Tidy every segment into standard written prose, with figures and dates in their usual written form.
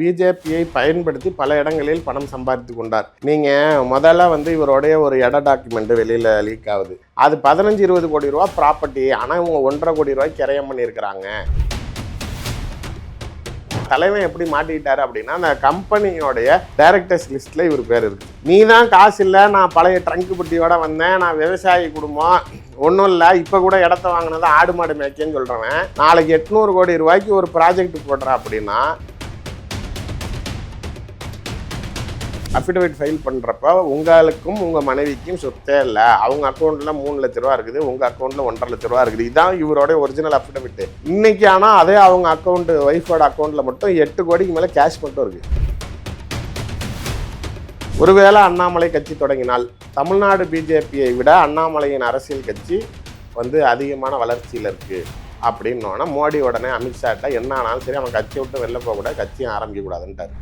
பிஜேபியை பயன்படுத்தி பல இடங்களில் பணம் சம்பாதித்து கொண்டார். நீங்க முதல்ல இவருடைய ஒரு இட டாக்குமெண்ட் வெளியில லீக் ஆகுது. அது 15-20 கோடி ரூபா ப்ராப்பர்ட்டி. ஆனா இவங்க 1.5 கோடி ரூபாய்க்கு கிரயம் பண்ணியிருக்கிறாங்க. தலைவன் எப்படி மாட்டிக்கிட்டாரு அப்படின்னா, அந்த கம்பெனியோடைய டைரக்டர்ஸ் லிஸ்ட்ல இவர் பேர் இருக்கு. நீ தான் காசு இல்லை, நான் பழைய ட்ரங்க் புட்டியோட வந்தேன், நான் விவசாயி குடும்பம், ஒன்றும் இல்லை, இப்போ கூட இடத்த வாங்கினது ஆடு மாடு மேய்க்கன்னு சொல்கிறவன் நாளைக்கு 800 கோடி ரூபாய்க்கு ஒரு ப்ராஜெக்ட் போடுறா அப்படின்னா, அஃபிடவிட் ஃபைல் பண்ணுறப்ப உங்களுக்கும் உங்கள் மனைவிக்கும் சொத்தே இல்லை, அவங்க அக்கௌண்ட்டில் 3 லட்ச ரூபா இருக்குது, உங்கள் அக்கௌண்ட்டில் 1.5 லட்ச ரூபா இருக்குது. இதுதான் இவரோட ஒரிஜினல் அஃபிடவிட். இன்னைக்கு ஆனால் அதே அவங்க அக்கௌண்ட்டு ஒய்ஃபோட அக்கௌண்ட்டில் மட்டும் 8 கோடிக்கு மேலே கேஷ் மட்டும் இருக்குது. ஒருவேளை அண்ணாமலை கட்சி தொடங்கினால் தமிழ்நாடு பிஜேபியை விட அண்ணாமலையின் அரசியல் கட்சி அதிகமான வளர்ச்சியில் இருக்குது அப்படின்னோன்னா, மோடி உடனே அமித்ஷாட்ட என்ன ஆனாலும் சரி அவன் கட்சியை விட்டு வெளில போகக்கூடாது, கட்சியும் ஆரம்பிக்கக்கூடாதுன்ட்டார்.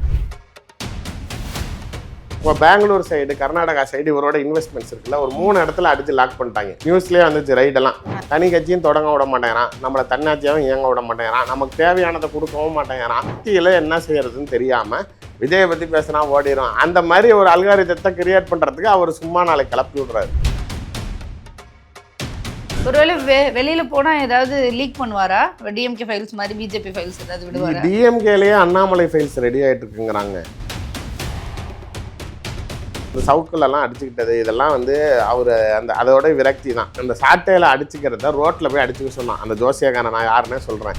இப்போ பெங்களூர் சைடு, கர்நாடகா சைடு இவரோட இன்வெஸ்ட்மெண்ட்ஸ் இருக்குல்ல, ஒரு 3 இடத்துல அடித்து லாக் பண்ணிட்டாங்க. நியூஸ்லேயே வந்துச்சு ரைடெல்லாம். தனி கட்சியும் தொடங்க விட மாட்டேங்கிறான், நம்மளை தன்னாட்சியாகவும் இயங்க விட மாட்டேங்கிறான், நமக்கு தேவையானதை கொடுக்கவும் மாட்டேங்கிறான். கட்சியில் என்ன செய்யறதுன்னு தெரியாமல் விஜயை பற்றி பேசினா ஓடிடும். அந்த மாதிரி ஒரு அல்காரிதத்தை கிரியேட் பண்ணுறதுக்கு அவர் சும்மா நாளைக்கு கிளப்பி விடுறாரு. ஒருவேளை வெளியில போனா ஏதாவது லீக் பண்ணுவாரா? டிஎம்கே ஃபைல்ஸ் மாதிரி பிஜேபி ஃபைல்ஸ் ஏதாவது விடுவாரா? டிஎம்கேலேயே அண்ணாமலை ஃபைல்ஸ் ரெடி ஆகிட்டு இருக்குங்கிறாங்க. இந்த சவுக்குலெல்லாம் அடிச்சுக்கிட்டது இதெல்லாம் அவர் அதோட விரக்தி தான். அந்த சாட்டையில் அடிச்சுக்கிறத ரோட்டில் போய் அடிச்சுக்க சொன்னான் அந்த ஜோசியக்கான. நான் யாருன்னே சொல்கிறேன்.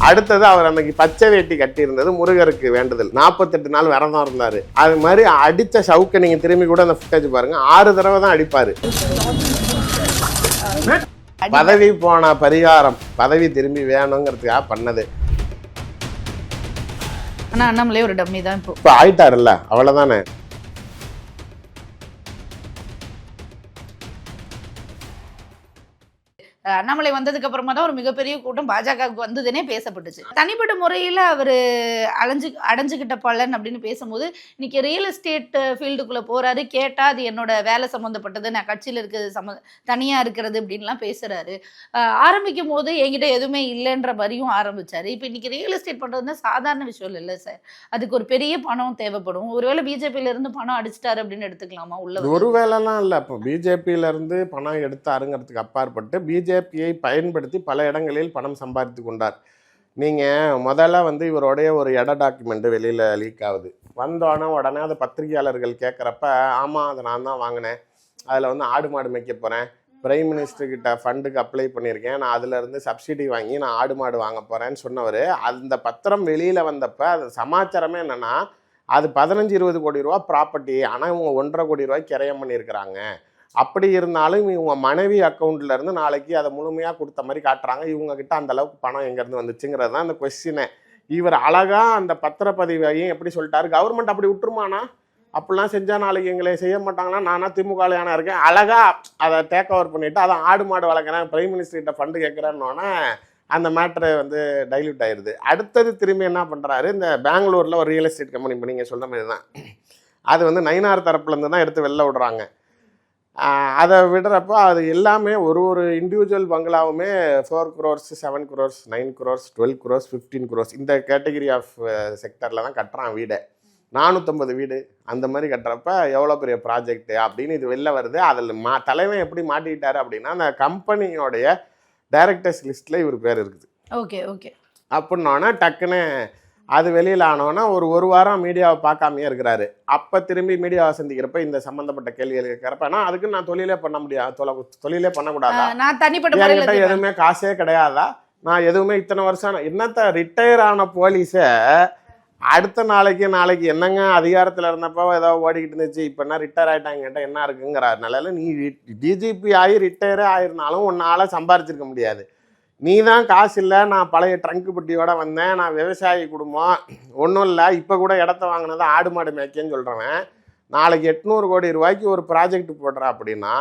அடுத்தது அவர் அன்னைக்கு பச்சை வேட்டி கட்டியிருந்தது முருகருக்கு வேண்டுதல். 48 நாள் விரதம் இருந்தார். அது மாதிரி அடித்த சவுக்கை நீங்கள் திரும்பி கூட அந்த ஃபுட்டேஜ் பாருங்கள், 6 தடவை தான் அடிப்பார். பதவி போன பரிகாரம், பதவி திரும்பி வேணுங்கிறதுக்காக பண்ணது. ஆனா அண்ணாமலே ஒரு டம்மி தான் இப்போ ஆயிட்டாருல்ல, அவ்வளோதானே. அண்ணாமலை வந்ததுக்கு அப்புறமா தான் ஒரு மிகப்பெரிய கூட்டம் பாஜகவுக்கு வந்ததுன்னே பேசப்பட்டுச்சு. தனிப்பட்ட முறையில் அவர் அடைஞ்சுக்கிட்ட பலன் அப்படின்னு பேசும்போது, இன்னைக்கு ரியல் எஸ்டேட் ஃபீல்டுக்குள்ளே போகிறாரு. கேட்டால் அது என்னோட வேலை சம்மந்தப்பட்டது, நான் கட்சியில் இருக்கிறது தனியாக இருக்கிறது அப்படின்லாம் பேசுகிறாரு. ஆரம்பிக்கும் போது என்கிட்ட எதுவுமே இல்லைன்ற மாதிரியும் ஆரம்பித்தார். இப்போ இன்னைக்கு ரியல் எஸ்டேட் பண்ணுறது சாதாரண விஷயம் இல்லை சார். அதுக்கு ஒரு பெரிய பணம் தேவைப்படும். ஒருவேளை பிஜேபியிலேருந்து பணம் அடிச்சிட்டாரு அப்படின்னு எடுத்துக்கலாமா? உள்ள ஒரு வேலைலாம் இல்லை. இப்போ பிஜேபியிலேருந்து பணம் எடுத்தாருங்கிறதுக்கு அப்பாற்பட்டு பிஜேபியை பயன்படுத்தி பல இடங்களில் பணம் சம்பாதித்து கொண்டார். நீங்கள் முதல்ல இவருடைய ஒரு இட டாக்குமெண்ட் வெளியில் லீக் ஆகுது. வந்தோடனே உடனே அதை பத்திரிகையாளர்கள் கேட்குறப்ப, ஆமாம் அதை நான் தான் வாங்கினேன், அதில் ஆடு மாடு மேய்க்க போகிறேன், பிரைம் மினிஸ்டர்கிட்ட ஃபண்டுக்கு அப்ளை பண்ணியிருக்கேன், நான் அதிலேருந்து சப்சிடி வாங்கி நான் ஆடு மாடு வாங்க போகிறேன்னு சொன்னவர், அந்த பத்திரம் வெளியில் வந்தப்போ அது சமாச்சாரமே என்னென்னா, அது 15-20 கோடி ரூபா ப்ராப்பர்ட்டி. ஆனால் இவங்க 1.5 கோடி ரூபாய்க்கு கிரயம் பண்ணியிருக்கிறாங்க. அப்படி இருந்தாலும் இவங்க மனைவி அக்கௌண்ட்ல இருந்து நாளைக்கு அதை முழுமையாக கொடுத்த மாதிரி காட்டுறாங்க. இவங்க கிட்ட அந்த அளவுக்கு பணம் எங்கேருந்து வந்துச்சுங்கிறது தான் அந்த கொஸ்டினே. இவர் அழகா அந்த பத்திரப்பதிவையும் எப்படி சொல்லிட்டாரு, கவர்மெண்ட் அப்படி விட்டுருமானா, அப்படிலாம் செஞ்சால் நாளைக்கு எங்களை செய்ய மாட்டாங்கன்னா, நானா திமுகலையான இருக்கேன், அழகா அதை டேக் ஓவர் பண்ணிவிட்டு அதை ஆடு மாடு வளர்க்குறேன், பிரைம் மினிஸ்டர்கிட்ட ஃபண்டு கேட்குறேன்னொன்னே அந்த மேட்ரு டைல்யூட் ஆயிடுது. அடுத்தது திரும்பி என்ன பண்ணுறாரு, இந்த பெங்களூரில் ஒரு ரியல் எஸ்டேட் கம்பெனி, இப்போ நீங்கள் சொல்கிற மாதிரி தான், அது நயினார் தரப்புலேருந்து தான் எடுத்து வெளில விடுறாங்க. அதை விடுறப்போ அது எல்லாமே ஒரு individual பங்களாவுமே 4 crores, 7 crores, 9 crores, 12 crores, 15 crores இந்த கேட்டகரி ஆஃப் செக்டரில் தான் கட்டுறான் வீடை. 450 வீடு அந்த மாதிரி கட்டுறப்ப எவ்வளோ பெரிய ப்ராஜெக்ட் அப்படின்னு இது வெளில வருது. அதில் தலைவன் எப்படி மாட்டிக்கிட்டாரு அப்படின்னா, அந்த கம்பெனியோடைய டைரக்டர்ஸ் லிஸ்ட்டில் இவர் பேர் இருக்குது. ஓகே ஓகே அப்படின்னோன்னா டக்குன்னு அது வெளியில் ஆனோன்னா ஒரு வாரம் மீடியாவை பார்க்காமையே இருக்கிறாரு. அப்போ திரும்பி மீடியாவை சந்திக்கிறப்ப இந்த சம்மந்தப்பட்ட கேள்விகள் கேட்குறப்ப, நான் அதுக்கு நான் தொழிலே பண்ண முடியாது, தொழிலே பண்ணக்கூடாதா, என்கிட்ட எதுவுமே காசே கிடையாதா, நான் எதுவுமே இத்தனை வருஷம் என்னத்த ரிட்டையர் ஆன போலீஸை அடுத்த நாளைக்கு என்னங்க அதிகாரத்தில் இருந்தப்போ ஏதோ ஓடிக்கிட்டு இருந்துச்சு, இப்போ என்ன ரிட்டையர் ஆகிட்டாங்க கேட்டால் என்ன இருக்குங்கிறார் நிலையில். நீ டிஜிபி ஆகி ரிட்டையரே ஆயிருந்தாலும் உன்னால் சம்பாரிச்சிருக்க முடியாது. நீ தான் காசு இல்லை, நான் பழைய ட்ரங்க் புட்டியோட வந்தேன், நான் விவசாயி குடும்பம், ஒன்றும் இல்லை, இப்போ கூட இடத்த வாங்கினது ஆடு மாடு மேய்க்கன்னு சொல்கிறவன் நாளைக்கு 800 கோடி ரூபாய்க்கு ஒரு ப்ராஜெக்ட் போடுறா அப்படின்னா,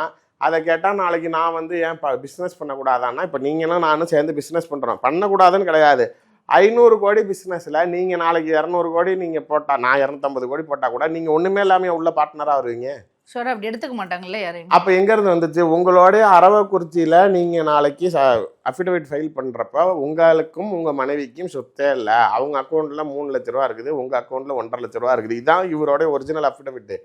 அதை கேட்டால் நாளைக்கு நான் ஏன் பிஸ்னஸ் பண்ணக்கூடாதான்னா, இப்போ நீங்களும் நானும் சேர்ந்து பிஸ்னஸ் பண்ணுறோம், பண்ணக்கூடாதுன்னு கிடையாது. 500 கோடி பிஸ்னஸில் நீங்கள் நாளைக்கு 200 கோடி நீங்கள் போட்டால், நான் 250 கோடி போட்டால் கூட நீங்கள் ஒன்றுமே இல்லாமல் உள்ள பார்ட்னராக வருவீங்க. ஷோரா அப்படி எடுத்துக்க மாட்டாங்கல்ல யாரையும். அப்போ எங்கேருந்து வந்துச்சு? உங்களுடைய அரவக்குறிச்சியில் நீங்கள் நாளைக்கு அஃபிடவிட் ஃபைல் பண்ணுறப்ப உங்களுக்கும் உங்கள் மனைவிக்கும் சொத்தே இல்லை, அவங்க அக்கௌண்ட்டில் 3 லட்ச ரூபா இருக்குது, உங்கள் அக்கௌண்ட்டில் 1.5 லட்ச ரூபா இருக்குது. இதுதான் இவருடைய ஒரிஜினல் அஃபிடவிட்டு.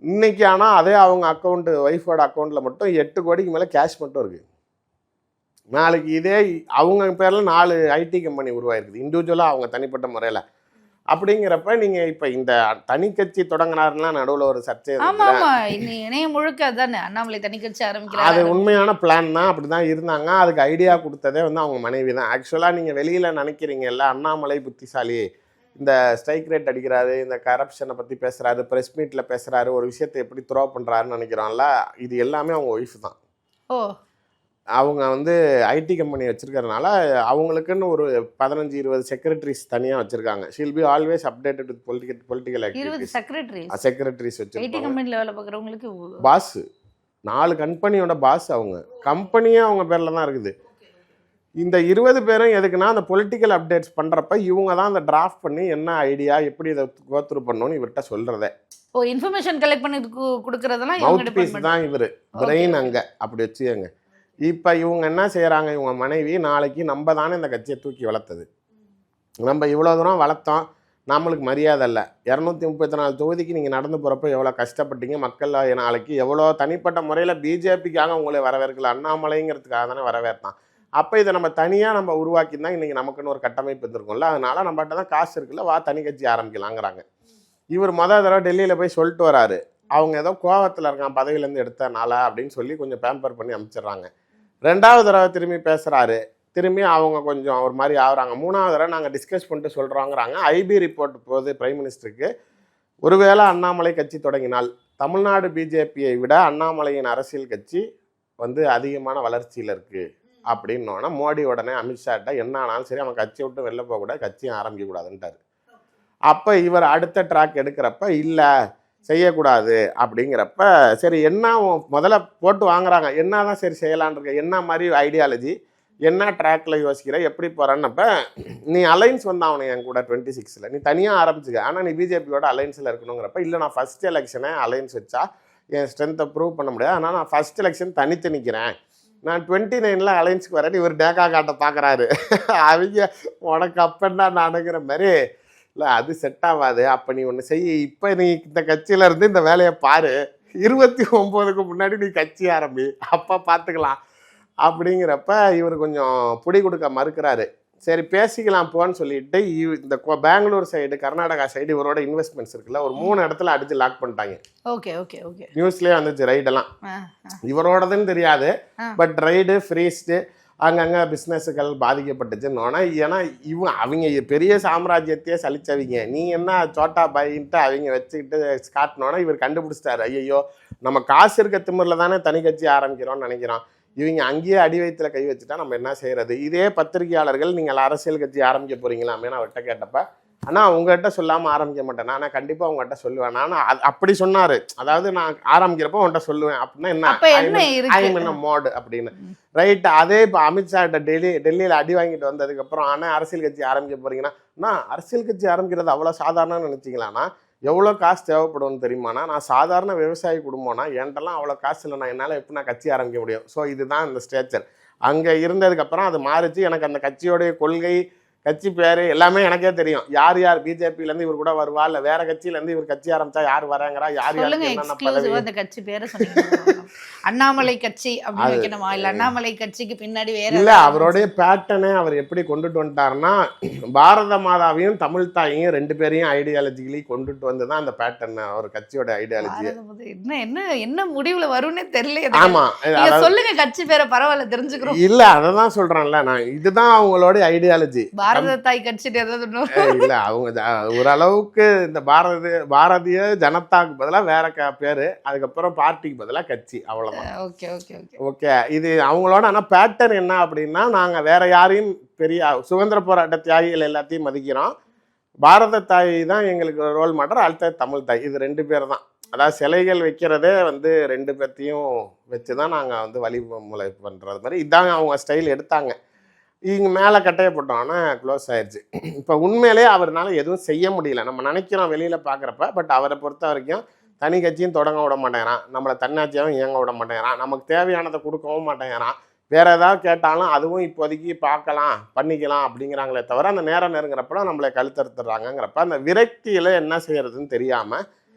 இன்னைக்கு ஆனால் அதே அவங்க அக்கௌண்ட்டு ஒய்ஃபோட அக்கௌண்ட்டில் மட்டும் 8 கோடிக்கு மேலே கேஷ் மட்டும் இருக்குது. நாளைக்கு இதே அவங்க பேரில் 4 ஐடி கம்பெனி உருவாயிருக்குது இண்டிவிஜுவலாக அவங்க தனிப்பட்ட முறையில். அப்படிங்கிறப்ப நீங்கள் இப்போ இந்த தனி கட்சி தொடங்கினாருன்னா நடுவில் ஒரு சர்ச்சை. ஆமா ஆமா, இணையம் முழுக்க அதானே அண்ணாமலை தனி கட்சி ஆரம்பிக்கிறாரு. அது உண்மையான பிளான் தான், அப்படி தான் இருந்தாங்க. அதுக்கு ஐடியா கொடுத்ததே வந்து அவங்க மனைவி தான். ஆக்சுவலாக நீங்கள் வெளியில் நினைக்கிறீங்கல்ல அண்ணாமலை புத்திசாலி, இந்த ஸ்ட்ரைக் ரேட் அடிக்கிறாரு, இந்த கரப்ஷனை பற்றி பேசுகிறாரு, ப்ரெஸ் மீட்டில் பேசுகிறாரு, ஒரு விஷயத்தை எப்படி த்ரோ பண்ணுறாருன்னு நினைக்கிறோம்ல, இது எல்லாமே அவங்க ஒய்ஃப் தான். ஓ, அவங்க வந்து ஐடி கம்பெனி வச்சிருக்கிறதுனால அவங்களுக்குன்னு ஒரு 15-20 செக்ரட்டரிஸ் தனியாக வச்சிருக்காங்க. She'll be always updated with political 20 activities. Secretaries secretaries ID வச்சிருக்காங்க. கம்பெனில வேலை பார்க்குறவங்களுக்கு. பாஸ் 4 கம்பெனியோட பாஸ், அவங்க கம்பெனியே அவங்க பேரில் தான் இருக்குது. இந்த 20 பேரும் எதுக்குன்னா அந்த பொலிட்டிக்கல் அப்டேட்ஸ் பண்ணுறப்ப இவங்க தான் அந்த டிராஃப்ட் பண்ணி என்ன ஐடியா எப்படி இதை கோத்ரூ பண்ணணும்னு இவர்கிட்ட சொல்கிறதே. ஓ, இன்ஃபர்மேஷன் கலெக்ட் பண்ணி கொடுக்கறதெல்லாம் மவுத் பீஸ் தான் இவர், பிரெயின் அங்கே அப்படி வச்சுக்கோங்க. இப்போ இவங்க என்ன செய்கிறாங்க, இவங்க மனைவி நாளைக்கு நம்ம தானே இந்த கட்சியை தூக்கி வளர்த்தது, நம்ம இவ்வளோ தூரம் வளர்த்தோம், நம்மளுக்கு மரியாதை இல்லை. 234 தொகுதிக்கு நீங்கள் நடந்து போகிறப்ப எவ்வளோ கஷ்டப்பட்டீங்க, மக்கள் நாளைக்கு எவ்வளோ தனிப்பட்ட முறையில் பிஜேபிக்காக உங்களை வரவேற்கல, அண்ணாமலைங்கிறதுக்காக தானே வரவேற்றான். அப்போ இதை நம்ம தனியாக நம்ம உருவாக்கி தான் இன்றைக்கி நமக்குன்னு ஒரு கட்டமைப்பு இருந்திருக்கும்ல, அதனால நம்மகிட்ட தான் காசு இருக்குல்ல, வா தனி கட்சி ஆரம்பிக்கலாங்கிறாங்க. இவர் தடவை டெல்லியில் போய் சொல்லிட்டு வராரு, அவங்க ஏதோ கோவத்தில் இருக்கான் பதவியிலேருந்து எடுத்தனால அப்படின்னு சொல்லி கொஞ்சம் பேம்பர் பண்ணி அனுப்பிச்சிடுறாங்க. 2வது தடவை திரும்பி பேசுகிறாரு, திரும்பி அவங்க கொஞ்சம் ஒரு மாதிரி ஆகுறாங்க. 3வது தடவை நாங்கள் டிஸ்கஸ் பண்ணிட்டு சொல்கிறோங்கிறாங்க. ஐபி ரிப்போர்ட் போகுது பிரைம் மினிஸ்டருக்கு, ஒருவேளை அண்ணாமலை கட்சி தொடங்கினால் தமிழ்நாடு பிஜேபியை விட அண்ணாமலையின் அரசியல் கட்சி வந்து அதிகமான வளர்ச்சியில் இருக்குது அப்படின்னோன்னா மோடி உடனே அமித்ஷாட்ட என்ன ஆனாலும் சரி அவன் கட்சியை விட்டு வெளில போகக்கூடாது, கட்சியும் ஆரம்பிக்கக்கூடாதுன்ட்டார். அப்போ இவர் அடுத்த ட்ராக் எடுக்கிறப்ப இல்லை செய்யக்கூடாது அப்படிங்கிறப்ப சரி என்ன முதல்ல போட்டு வாங்குறாங்க, என்ன தான் சரி செய்யலான் இருக்க, என்ன மாதிரி ஐடியாலஜி, என்ன ட்ராக்ல யோசிக்கிற, எப்படி போகிறன்னப்ப நீ அலைன்ஸ் வந்தாவணும் என் கூட 26ல் நீ தனியாக ஆரம்பிச்சுக்க, ஆனால் நீ பிஜேபியோட அலைன்ஸில் இருக்கணுங்கிறப்ப இல்லை நான் ஃபர்ஸ்ட் எலெக்ஷனை அலைன்ஸ் வச்சா என் ஸ்ட்ரென்த்தை ப்ரூவ் பண்ண முடியாது, ஆனால் நான் ஃபர்ஸ்ட் எலெக்ஷன் தனித்து நிற்கிறேன், நான் 29ல் அலைன்ஸுக்கு வரேன். இவர் டேக்கா காட்ட பார்க்குறாரு. அவங்க உனக்கு அப்பன்னா நானுங்கிற மாதிரி இல்லை அது செட் ஆகாது, அப்போ நீ ஒன்று செய்ய, இப்போ நீ இந்த கட்சியில இருந்து இந்த வேலையை பாரு, 29க்கு முன்னாடி நீ கட்சி ஆரம்பி, அப்போ பார்த்துக்கலாம் அப்படிங்கிறப்ப இவர் கொஞ்சம் புடி கொடுக்க மறுக்கிறாரு. சரி பேசிக்கலாம் போன்னு சொல்லிட்டு இந்த பெங்களூர் சைடு கர்நாடகா சைடு இவரோட இன்வெஸ்ட்மெண்ட்ஸ் இருக்குல்ல, ஒரு 3 இடத்துல அடிச்சு லாக் பண்ணிட்டாங்க. ஓகே ஓகே ஓகே, நியூஸ்லேயே வந்துச்சு ரைடெல்லாம், இவரோடதுன்னு தெரியாது பட் ரைடு ஃப்ரீஸ்டு அங்கங்கே பிஸ்னஸுகள் பாதிக்கப்பட்டுச்சுன்னு. ஏன்னா அவங்க பெரிய சாம்ராஜ்யத்தையே சலிச்சவங்க, நீ என்ன சோட்டா பாயின்ட்டு அவங்க வச்சுக்கிட்டு காட்டினோன்னா இவர் கண்டுபிடிச்சிட்டாரு, ஐயோ நம்ம காசு இருக்க திமிரில் தானே தனி கட்சி ஆரம்பிக்கிறோம்னு நினைக்கிறோம், இவங்க அங்கேயே அடி வயிற்றுல கை வச்சுட்டா நம்ம என்ன செய்யறது. இதே பத்திரிகையாளர்கள் நீங்கள் அரசியல் கட்சி ஆரம்பிக்க போறீங்களாமேன்னு அவர்கிட்ட கேட்டப்ப, ஆனால் உங்கள்கிட்ட சொல்லாமல் ஆரம்பிக்க மாட்டேன், நான் கண்டிப்பாக உங்கள்கிட்ட சொல்லுவேன், நான் அப்படி சொன்னார். அதாவது நான் ஆரம்பிக்கிறப்போ உன்கிட்ட சொல்லுவேன் அப்படின்னா என்ன ஐம் மோடு அப்படின்னு ரைட். அதே இப்போ அமித்ஷாட்ட டெல்லியில் அடி வாங்கிட்டு வந்ததுக்கப்புறம் ஆனால் அரசியல் கட்சி ஆரம்பிக்க போறீங்கன்னா, நான் அரசியல் கட்சி ஆரம்பிக்கிறது அவ்வளோ சாதாரணன்னு நினச்சிங்களாண்ணா, எவ்வளோ காசு தேவைப்படும்னு தெரியுமாண்ணா, நான் சாதாரண விவசாயி குடும்பம்னா என்கிட்டலாம் அவ்வளோ காசு இல்லை, நான் என்னால் எப்படி நான் கட்சி ஆரம்பிக்க முடியும். ஸோ இதுதான் இந்த ஸ்ட்ரக்சர். அங்கே இருந்ததுக்கப்புறம் அது மாறிச்சு. எனக்கு அந்த கட்சியோடைய கொள்கை, கட்சி பேர் எல்லாமே எனக்கே தெரியும். யார் யார் பிஜேபியிலேருந்து இவர் கூட வருவா, இல்லை வேற கட்சியிலேருந்து இவர் கட்சி ஆரம்பிச்சா யார் வராங்கிறா, யார் யார் கட்சி பேரை அண்ணாமலை கட்சி அப்படி வைக்கணுமா, இல்லை அண்ணாமலை கட்சிக்கு பின்னாடி வேற இல்லை அவருடைய பேட்டர்னே அவர் எப்படி கொண்டுட்டு வந்துட்டாருன்னா, பாரத மாதாவையும் தமிழ் தாயையும் 2 பேரையும் ஐடியாலஜிக்கலி கொண்டுட்டு வந்து தான் அந்த பேட்டர்ன் அவர் கட்சியோட ஐடியாலஜி. என்ன என்ன என்ன முடிவுல வரும்னே தெரியல. ஆமா சொல்லுங்க கட்சி பேரை, பரவாயில்ல தெரிஞ்சுக்கிறோம். இல்ல அததான் சொல்றேன்ல நான், இதுதான் அவங்களோட ஐடியாலஜி. பாரத தாய் கட்சி இல்ல அவங்க ஓரளவுக்கு இந்த பாரதிய ஜனதாக்கு பதிலா வேற பேரு, அதுக்கப்புறம் பார்ட்டிக்கு பதிலா கட்சி, அவ்வளவுதான். ஓகே இது அவங்களோட. ஆனா பேட்டர்ன் என்ன அப்படின்னா, நாங்க வேற யாரையும் பெரிய சுதந்திர போராட்ட தியாகிகள் எல்லாத்தையும் மதிக்கிறோம், பாரத தாய் தான் எங்களுக்கு ரோல் மாடல், அடுத்த தமிழ் தாய், இது 2 பேர் தான். அதாவது சிலைகள் வைக்கிறதே வந்து 2 பேர்த்தையும் வச்சுதான் நாங்க வந்து வழிமுறை பண்றது மாதிரி இதாங்க அவங்க ஸ்டைல் எடுத்தாங்க. இங்கே மேலே கட்டையை போட்டோன்னா க்ளோஸ் ஆயிடுச்சு. இப்போ உண்மையிலே அவர்னால எதுவும் செய்ய முடியல, நம்ம நினைக்கிறோம் வெளியில் பார்க்குறப்ப. பட் அவரை பொறுத்த வரைக்கும் தனி கட்சியும் தொடங்க விட மாட்டேங்கிறான், நம்மளை தன்னாட்சியாகவும் இயங்க விட மாட்டேங்கிறான், நமக்கு தேவையானதை கொடுக்கவும் மாட்டேங்கிறான், வேற ஏதாவது கேட்டாலும் அதுவும் இப்போதைக்கு பார்க்கலாம் பண்ணிக்கலாம் அப்படிங்கிறாங்களே தவிர அந்த நேரம் நெருங்குறப்ப நம்மளை கழுத்தறுத்துறாங்கிறப்ப அந்த விரக்தியில் என்ன செய்யறதுன்னு தெரியாமல்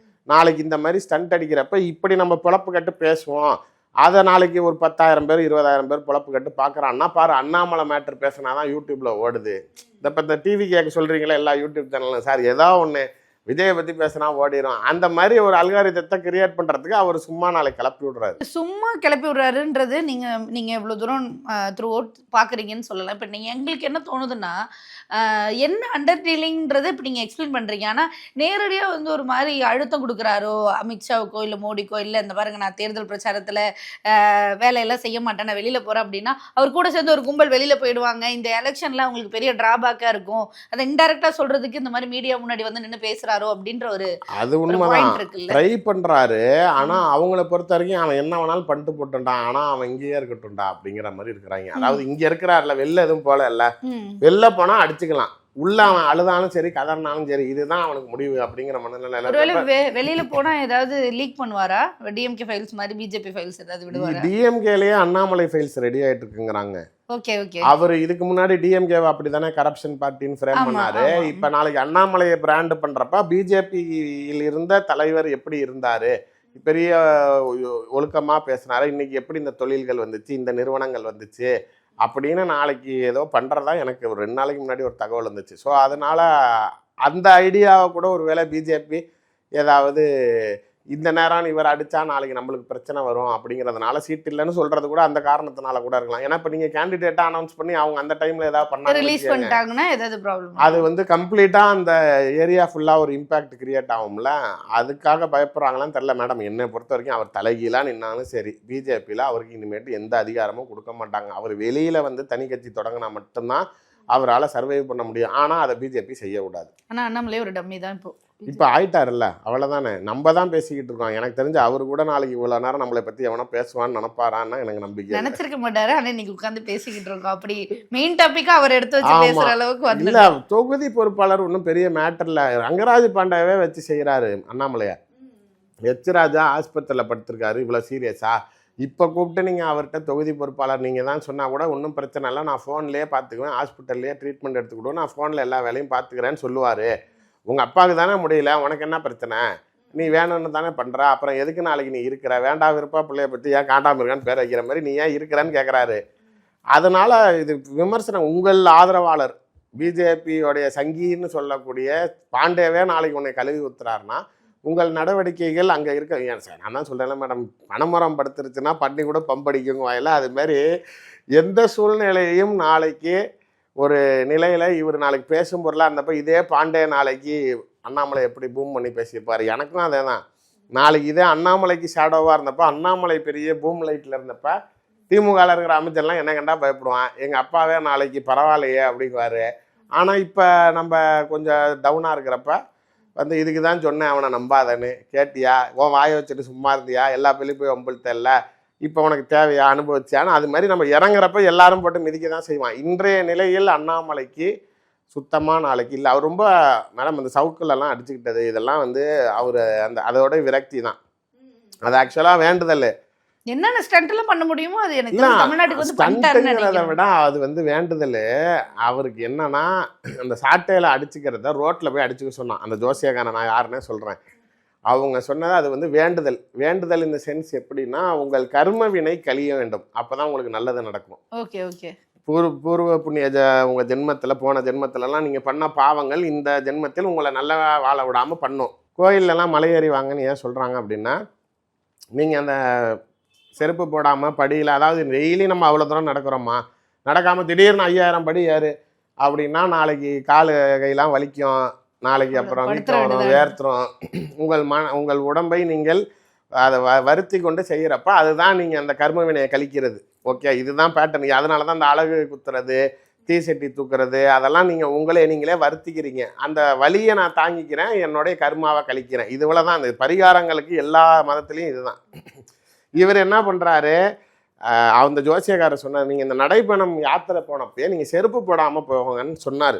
நாளைக்கு இந்த மாதிரி ஸ்டண்ட் அடிக்கிறப்ப இப்படி நம்ம பொழப்பு கட்டு பேசுவோம், அதை நாளைக்கு ஒரு 10,000 பேர் 20,000 பேர் பொழப்பு கட்டு பார்க்குறான்னா பாரு அண்ணாமலை மேட்ரு பேசினா தான் யூடியூப்பில் ஓடுது. இப்போ இந்த டிவி கேட்க சொல்கிறீங்களே எல்லா யூடியூப் சேனலும், சார் ஏதோ ஒன்று விஜயை பற்றி பேசினா ஓடிடும், அந்த மாதிரி ஒரு அல்காரிதத்தை கிரியேட் பண்ணுறதுக்கு அவர் சும்மா நாளைக்கு கிளப்பி விடுறாரு. சும்மா கிளப்பி விடுறாருன்றது நீங்கள் இவ்வளோ தூரம் த்ரூ அவுட் பார்க்குறீங்கன்னு சொல்லலாம். இப்போ நீங்கள் எங்களுக்கு என்ன தோணுதுன்னா என்ன அண்டர் டீலிங்கிறது இப்போ நீங்கள் எக்ஸ்பிளைன் பண்ணுறீங்க, ஆனால் நேரடியாக வந்து ஒரு மாதிரி அழுத்தம் கொடுக்குறாரோ அமித்ஷாவுக்கோ இல்லை மோடிக்கோ, இல்லை இந்த பாருங்க நான் தேர்தல் பிரச்சாரத்தில் வேலையெல்லாம் செய்ய மாட்டேன் நான் வெளியில் போகிறேன் அப்படின்னா அவர் கூட சேர்ந்து ஒரு கும்பல் வெளியில் போயிடுவாங்க, இந்த எலெக்ஷனில் அவங்களுக்கு பெரிய ட்ராபேக்காக இருக்கும், அதை இன்டெரக்டாக சொல்கிறதுக்கு இந்த மாதிரி மீடியா முன்னாடி வந்து நின்று பேசுகிறாரோ அப்படின்ற ஒரு அது உண்மைதான் ட்ரை பண்ணுறாரு. ஆனால் அவங்கள பொறுத்த வரைக்கும் அவன் என்ன வேணாலும் பண்ணிட்டு போட்டுட்டான், ஆனால் அவன் இங்கேயே இருக்கட்டும்டா அப்படிங்கிற மாதிரி இருக்கிறாங்க. அதாவது இங்கே இருக்கிறாருல, வெளில எதுவும் போல இல்லை, வெளில போனால் அடிச்சுக்கலாம், உள்ள அவன் அழுதாலும் சரி கதறினாலும் சரி இதுதான் அவனுக்கு முடிவு அப்படிங்கிற மனநிலை. வெளியில போனா ஏதாவது லீக் பண்ணுவாரா, டிஎம்கே ஃபைல்ஸ் மாதிரி பிஜேபி ஃபைல்ஸ் ஏதாவது விடுவாரா? டிஎம்கேலயே அண்ணாமலை ஃபைல்ஸ் ரெடி ஆயிட்டு இருக்குங்கிறாங்க. Okay okay. அவர் இதுக்கு முன்னாடி டிஎம்கே அப்படிதானே கரப்ஷன் பார்ட்டின்னு ஃப்ரேம் பண்ணாரு. இப்ப நாளைக்கு அண்ணாமலையை பிராண்ட் பண்றப்ப பிஜேபியில் இருந்த தலைவர் எப்படி இருந்தாரு, பெரிய ஒழுக்கமா பேசினாரு, இன்னைக்கு எப்படி இந்த தொழில்கள் வந்துச்சு இந்த நிறுவனங்கள் வந்துச்சு அப்படின்னு நாளைக்கு ஏதோ பண்ணுறதா எனக்கு ஒரு 2 நாளைக்கு முன்னாடி ஒரு தகவல் வந்துச்சு. ஸோ அதனால் அந்த ஐடியாவை கூட ஒரு வேளை பிஜேபி ஏதாவது இந்த நேரம் இவர் அடித்தா நாளைக்கு நம்மளுக்கு பிரச்சனை வரும் அப்படிங்கிறதுனால சீட் இல்லைன்னு சொல்கிறது கூட அந்த காரணத்தினால கூட இருக்கலாம். ஏன்னா இப்போ நீங்கள் கேண்டிடேட்டாக அனௌன்ஸ் பண்ணி அவங்க அந்த டைமில் ஏதாவது பண்ணாங்கன்னா ஏதாவது ப்ராப்ளம் அது வந்து கம்ப்ளீட்டாக அந்த ஏரியா ஃபுல்லாக ஒரு இம்பேக்ட் கிரியேட் ஆகும்ல, அதுக்காக பயப்படுறாங்களான்னு தெரில. மேடம் என்னை பொறுத்த வரைக்கும் அவர் தலைகீழாக நின்னாலும் சரி பிஜேபியில் அவருக்கு இனிமேட்டு எந்த அதிகாரமும் கொடுக்க மாட்டாங்க. அவர் வெளியில் வந்து தனி கட்சி தொடங்கினா மட்டும்தான் அவரால் சர்வைவ் பண்ண முடியும். ஆனால் அதை பிஜேபி செய்ய விடாது. ஆனால் அண்ணாமலே ஒரு டம்மி தான் இப்போ ஆயிட்டாருல்ல, அவ்வளோதானே. நம்ம தான் பேசிக்கிட்டு இருக்கோம். எனக்கு தெரிஞ்சு அவரு கூட நாளைக்கு இவ்வளோ நேரம் நம்மளை பற்றி எவனா பேசுவான்னு நினைப்பாரான்னா எனக்கு நம்பிக்கை நினைச்சிருக்க மாட்டாரு. ஆனால் இன்னைக்கு உட்காந்து பேசிக்கிட்டு இருக்கோம். அப்படி மெயின் டாப்பிக்கா அவர் எடுத்து வச்சு பேசுற அளவுக்கு இல்லை. தொகுதி பொறுப்பாளர் ஒன்றும் பெரிய மேட்டர்ல ரங்கராஜ் பாண்டாவே வச்சு செய்கிறாரு அண்ணாமலையா. ராஜா ஆஸ்பத்திரியில் படுத்திருக்காரு, இவ்வளோ சீரியஸா இப்போ கூப்பிட்டு நீங்கள் அவர்கிட்ட தொகுதி பொறுப்பாளர் நீங்கள் தான் சொன்னால் கூட ஒன்றும் பிரச்சனை இல்லை, நான் ஃபோன்லேயே பார்த்துக்குவேன், ஹாஸ்பிட்டல்லையே ட்ரீட்மெண்ட் எடுத்துக்கிடுவோம், நான் ஃபோனில் எல்லா வேலையும் பார்த்துக்கிறேன்னு சொல்லுவார். உங்கள் அப்பாவுக்கு தானே முடியல, உனக்கு என்ன பிரச்சனை, நீ வேணும்னு தானே பண்ணுற, அப்புறம் எதுக்கு நாளைக்கு நீ இருக்கிற, வேண்டாம் விருப்பா பிள்ளைய பற்றி ஏன் காண்டாமல் இருக்கான்னு பேர் வைக்கிற மாதிரி நீ ஏன் இருக்கிறான்னு கேட்குறாரு. அதனால் இது விமர்சனம். உங்கள் ஆதரவாளர் பிஜேபியோடைய சங்கின்னு சொல்லக்கூடிய பாண்டேவே நாளைக்கு உன்னை கழுவி ஊத்துறாருன்னா உங்கள் நடவடிக்கைகள் அங்கே இருக்க. ஏன் சார் நான் தான் சொல்கிறேன்ல மேடம், பனைமரம் படுத்துருச்சுன்னா பண்ணி கூட பம்படிக்குங்க வாயில. அதுமாரி எந்த சூழ்நிலையையும் நாளைக்கு ஒரு நிலையில் இவர் நாளைக்கு பேசும் பொருளாக இருந்தப்போ இதே பாண்டே நாளைக்கு அண்ணாமலை எப்படி பூம் பண்ணி பேசியிருப்பார். எனக்கும் அதே தான். நாளைக்கு இதே அண்ணாமலைக்கு ஷேடோவாக இருந்தப்போ அண்ணாமலை பெரிய பூம் லைட்டில் இருந்தப்போ திமுகவில் இருக்கிற அமைச்சர்லாம் என்ன கண்டா பயப்படுவான், எங்கள் அப்பாவே நாளைக்கு பரவாயில்லையே அப்படிங்குவார். ஆனால் இப்போ நம்ம கொஞ்சம் டவுனாக இருக்கிறப்ப வந்து இதுக்கு தான் சொன்னேன் அவனை நம்பாதன்னு, கேட்டியா, உன் வாயை வச்சுட்டு சும்மா இருந்தியா, எல்லா பேர்லையும் போய் ஒம்பழுத்தல்ல, இப்போ உனக்கு தேவையா அனுபவிச்சியான்னு அது மாதிரி நம்ம இறங்குறப்ப எல்லாரும் போட்டு மிதிக்க தான் செய்வான். இன்றைய நிலையில் அண்ணாமலைக்கு சுத்தமாக நாளைக்கு இல்லை. அவர் ரொம்ப மேடம் அந்த சவுக்குலெல்லாம் அடிச்சுக்கிட்டது இதெல்லாம் வந்து அவர் அந்த அதோட விரக்தி தான். அது ஆக்சுவலாக வேண்டுதல். என்னென்ன ஸ்டண்ட்லாம் பண்ண முடியுமோ அது எனக்கு தமிழ்நாட்டுக்கு வந்து ஸ்டண்ட்டுங்கிறத விட அது வந்து வேண்டுதல். அவருக்கு என்னன்னா அந்த சாட்டையில் அடிச்சுக்கிறத ரோட்டில் போய் அடிச்சுக்க சொன்னான் அந்த ஜோசியக்காரன். நான் யாருன்னே சொல்கிறேன். அவங்க சொன்னது அது வந்து வேண்டுதல். வேண்டுதல் இந்த சென்ஸ் எப்படின்னா உங்கள் கர்ம வினை கழிய வேண்டும், அப்போ தான் உங்களுக்கு நல்லது நடக்கும். Okay okay. பூர்வ புண்ணிய உங்கள் ஜென்மத்தில் போன ஜென்மத்திலலாம் நீங்கள் பண்ண பாவங்கள் இந்த ஜென்மத்தில் உங்களை நல்லா வாழ விடாமல் பண்ணும். கோயிலெலாம் மலையேறி வாங்கன்னு ஏன் சொல்கிறாங்க அப்படின்னா நீங்கள் அந்த செருப்பு போடாமல் படியில், அதாவது டெய்லி நம்ம அவ்வளோ தூரம் நடக்கிறோமா, நடக்காமல் திடீர்னு 5000 படி ஏறு அப்படின்னா நாளைக்கு கால் கையெல்லாம் வலிக்கும், நாளைக்கு அப்புறம் வீட்டில் வரும், வேர்த்துரும். உங்கள் உடம்பை நீங்கள் அதை வருத்தி கொண்டு செய்கிறப்ப அதுதான் நீங்கள் அந்த கர்ம வினையை கழிக்கிறது. ஓகே, இதுதான் பேட்டர்ன். அதனால தான் அந்த அழகு குத்துறது, தீசெட்டி தூக்குறது அதெல்லாம் நீங்கள் நீங்களே வருத்திக்கிறீங்க. அந்த வலியை நான் தாங்கிக்கிறேன், என்னுடைய கர்மாவை கழிக்கிறேன். இதுவரை தான் அந்த பரிகாரங்களுக்கு எல்லா மதத்துலேயும் இதுதான். இவர் என்ன பண்ணுறாரு, அந்த ஜோசியக்காரர் சொன்னார், நீங்கள் இந்த நடைப்பயணம் யாத்திரை போனப்பே நீங்கள் செருப்பு போடாமல் போங்கன்னு சொன்னார்.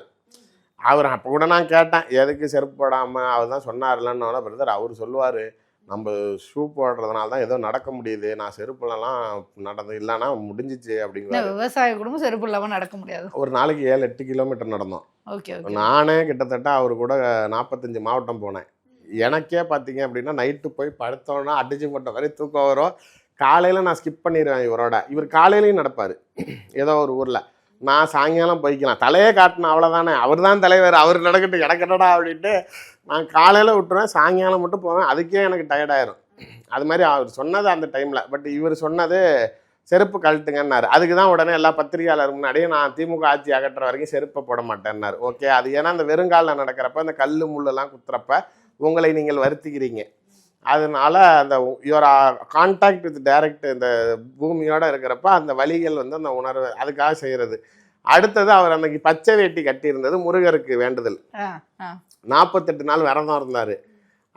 அவர் அப்போ கூட நான் கேட்டேன் எதுக்கு செருப்பு போடாமல், அவர் தான் சொன்னார்லன்னு பிரதர் அவர் சொல்லுவார், நம்ம ஷூ போடுறதுனால தான் ஏதோ நடக்க முடியுது, நான் செருப்புலலாம் நடந்து இல்லைன்னா முடிஞ்சிச்சு அப்படிங்கிறாரு. விவசாய குடும்பம் செருப்பு இல்லாம நடக்க முடியாது. ஒரு நாளைக்கு 7-8 கிலோமீட்டர் நடந்தோம். Okay okay. நானே கிட்டத்தட்ட அவர் கூட 45 மாவட்டம் போனேன். எனக்கே பார்த்தீங்க அப்படின்னா நைட்டு போய் படுத்தோன்னா அடிச்சு போட்ட மாதிரி தூக்கம் வரும். காலையில் நான் ஸ்கிப் பண்ணிடுவேன் இவரோட. இவர் காலையிலையும் நடப்பார் ஏதோ ஒரு ஊரில். நான் சாயங்காலம் போய்க்கலாம், தலையே காட்டினேன் அவ்வளோதானே, அவர் தான் தலைவர், அவர் நடக்கட்டும் எனக்கட்டடா அப்படின்ட்டு நான் காலையில் விட்டுருவேன், சாயங்காலம் மட்டும் போவேன். அதுக்கே எனக்கு டயர்டாயிரும். அது மாதிரி அவர் சொன்னது அந்த டைமில். பட் இவர் சொன்னது செருப்பு கழட்டுங்கன்னாரு. அதுக்கு தான் உடனே எல்லா பத்திரிகையாளர் முன்னாடியே நான் திமுக ஆட்சி அகற்ற வரைக்கும் செருப்பை போட மாட்டேன்னாரு. ஓகே, அது ஏன்னா அந்த வெறுங்காலில் நடக்கிறப்ப அந்த கல் முள்ளெல்லாம் குத்துறப்ப உங்களை நீங்கள் வருத்திக்கிறீங்க. அதனால அந்த யுவர் கான்டாக்ட் வித் டைரக்ட் இந்த பூமியோட இருக்கிறப்ப அந்த வலிகள் வந்து அந்த உணர்வு அதுக்காக செய்கிறது. அடுத்தது அவர் அன்னைக்கு பச்சை வேட்டி கட்டியிருந்தது முருகருக்கு வேண்டுதல். 48 நாள் விரதம் இருந்தார்.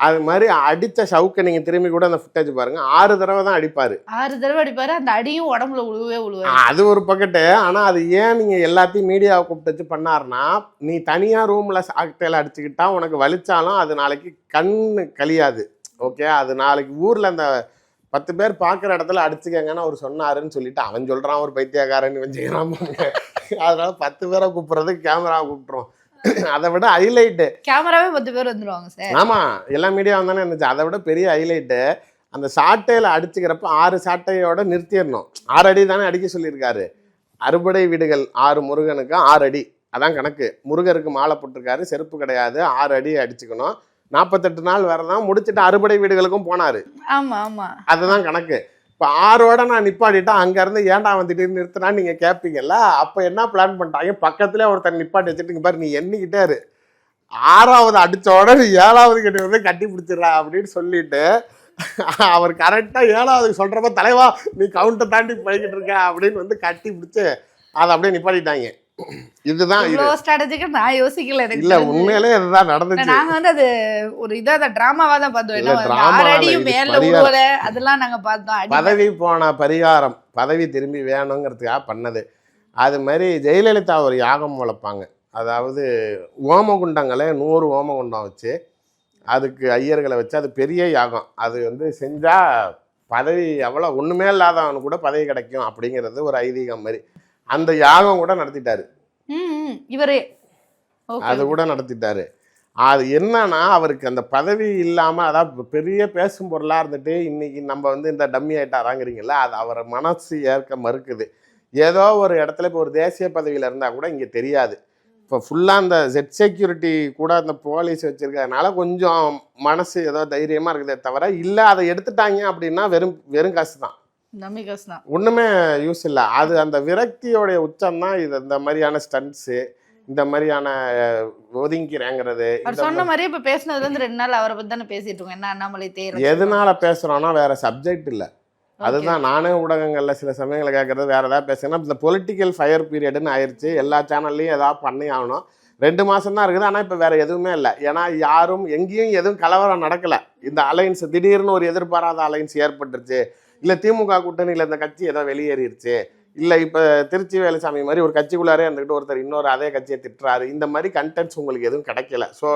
அது மாதிரி அடித்த ஷவுக்கை நீங்கள் திரும்பி கூட அந்த ஃபுட்டேஜ் பாருங்க, 6 தடவை தான் அடிப்பார். 6 தடவை அடிப்பாரு. அந்த அடியும் உடம்புல உழுவாரு. அது ஒரு பக்கெட்டு. ஆனால் அது ஏன் நீங்கள் எல்லாத்தையும் மீடியாவை கூப்பிட்டு வச்சு பண்ணாருன்னா, நீ தனியாக ரூமில் சாக்டையில் அடிச்சுக்கிட்டா உனக்கு வலிச்சாலும் அது நாளைக்கு கண்ணு கழியாது. ஓகே, அது நாளைக்கு ஊரில் அந்த 10 பேர் பார்க்குற இடத்துல அடிச்சுக்கங்கன்னு அவர் சொன்னாருன்னு சொல்லிட்டு அவன் சொல்கிறான் ஒரு பைத்தியக்காரன் இவன் செய்யறான். அதனால 10 பேரை கூப்பிட்றதுக்கு கேமராவை கூப்பிட்றோம். அதை விட ஹைலைட்டு கேமராவே 10 பேர் வந்துடுவாங்க சார். ஆமாம், எல்லா மீடியா வந்தானே இருந்துச்சு. அதை விட பெரிய ஹைலைட்டு அந்த சாட்டையில் அடிச்சுக்கிறப்ப 6 சாட்டையோட நிறுத்திடணும். 6 அடி தானே அடிக்க சொல்லியிருக்காரு. அறுபடை வீடுகள் 6 முருகனுக்கு 6 அடி அதான் கணக்கு. முருகருக்கு மாலை போட்டிருக்காரு, செருப்பு கிடையாது, 6 அடி அடிச்சுக்கணும். 48 நாள் வரதான் முடிச்சுட்டு அறுபடை வீடுகளுக்கும் போனாரு. ஆமா ஆமா, அதுதான் கணக்கு. இப்போ 6ஓட நான் நிப்பாட்டிட்டா அங்கேருந்து ஏன்டா வந்துட்டு நிறுத்தினா நீங்கள் கேட்பீங்கல்ல. அப்போ என்ன பிளான் பண்ணிட்டாங்க, பக்கத்துலேயே ஒருத்தர் நிப்பாட்டி வச்சுட்டு பாரு நீ எண்ணிக்கிட்டாரு 6வது அடித்த உடனே 7வது கிட்ட வந்து கட்டி பிடிச்சிடறா அப்படின்னு சொல்லிட்டு அவர் கரெக்டாக 7வது சொல்கிறப்ப தலைவா நீ கவுண்டை தாண்டி போய்கிட்டு இருக்க அப்படின்னு வந்து கட்டி பிடிச்சி அதை அப்படியே நிப்பாட்டிட்டாங்க. இதுதான் ஸ்ட்ராட்டஜிக்கா நான் யோசிக்கல. இல்ல உண்மையிலே இதுதான் நடந்துச்சு. நாங்க வந்து அது ஒரு இதா டிராமாவா தான் பார்த்தோம். அதெல்லாம் நாங்க பார்த்தோம். பதவி போன பரிகாரம், பதவி திரும்பி வேணுங்கிறதுக்காக பண்ணது. அது மாதிரி ஜெயலலிதா ஒரு யாகம் வளர்ப்பாங்க. அதாவது ஓமகுண்டங்களை 100 ஓமகுண்டம் வச்சு அதுக்கு ஐயர்களை வச்சு அது பெரிய யாகம். அது வந்து செஞ்சா பதவி எவ்வளோ ஒண்ணுமே இல்லாதவனு கூட பதவி கிடைக்கும் அப்படிங்கிறது ஒரு ஐதீகம் மாதிரி. அந்த யாகம் கூட நடத்திட்டாரு இவரே. அது கூட நடத்திட்டாரு. அது என்னன்னா அவருக்கு அந்த பதவி இல்லாமல் அதாவது பெரிய பேசும் பொருளாக இருந்துட்டு இன்னைக்கு நம்ம வந்து இந்த டம்மி ஆகிட்டாராங்கிறீங்களா, அது அவர் மனசு ஏற்க மறுக்குது. ஏதோ ஒரு இடத்துல இப்போ ஒரு தேசிய பதவியில் இருந்தால் கூட இங்கே தெரியாது. இப்போ ஃபுல்லாக அந்த ஜெட் செக்யூரிட்டி கூட அந்த போலீஸ் வச்சுருக்கிறதுனால கொஞ்சம் மனசு ஏதோ தைரியமாக இருக்குதே தவிர, இல்லை அதை எடுத்துட்டாங்க அப்படின்னா வெறும் காசு தான், ஒன்றுமே யூஸ் இல்லை. அது அந்த விரக்தியோடைய உச்சம் தான் இது. இந்த மாதிரியான ஸ்டண்ட்ஸு, இந்த மாதிரியான ஒதுங்கிறேங்கிறது. சொன்ன மாதிரி இப்போ பேசினதுல இருந்து 2 நாள் அவரை பற்றி தானே பேசிட்டு இருக்கோம். என்ன அண்ணாமலை தேர்வு எதனால பேசுகிறோன்னா வேற சப்ஜெக்ட் இல்லை. அதுதான் நானே ஊடகங்களில் சில சமயங்களை கேட்குறது வேறு ஏதாவது பேசுங்கன்னா இந்த பொலிட்டிக்கல் ஃபயர் பீரியடுன்னு ஆயிடுச்சு. எல்லா சேனல்லையும் ஏதாவது பண்ணி ஆகணும். 2 மாதம் தான் இருக்குது. ஆனால் இப்போ வேறு எதுவுமே இல்லை. ஏன்னா யாரும் எங்கேயும் எதுவும் கலவரம் நடக்கலை. இந்த அலைன்ஸ் திடீர்னு ஒரு எதிர்பாராத அலைன்ஸ் ஏற்பட்டுருச்சு, இல்லை திமுக கூட்டணியில் இந்த கட்சி ஏதோ வெளியேறிடுச்சு, இல்லை இப்போ திருச்சி வேலுசாமி மாதிரி ஒரு கட்சிக்குள்ளாரே இருந்துக்கிட்டு ஒருத்தர் இன்னொரு அதே கட்சியை திட்டுறாரு. இந்த மாதிரி கண்டென்ட்ஸ் உங்களுக்கு எதுவும் கிடைக்கல. ஸோ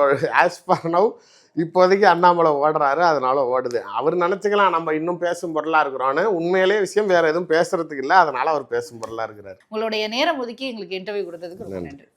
ஆஸ் ஃபார் நவ் இப்போதைக்கு அண்ணாமலை ஓடுறாரு, அதனால ஓடுது. அவர் நினச்சிக்கலாம் நம்ம இன்னும் பேசும் பொருளாக இருக்கிறோன்னு. உண்மையிலே விஷயம் வேறு எதுவும் பேசுறதுக்கு இல்லை, அதனால அவர் பேசும் பொருளாக இருக்கிறார். உங்களுடைய நேரம் ஒதுக்கி எங்களுக்கு இன்டர்வியூ கொடுத்ததுக்கு ரொம்ப நன்றி.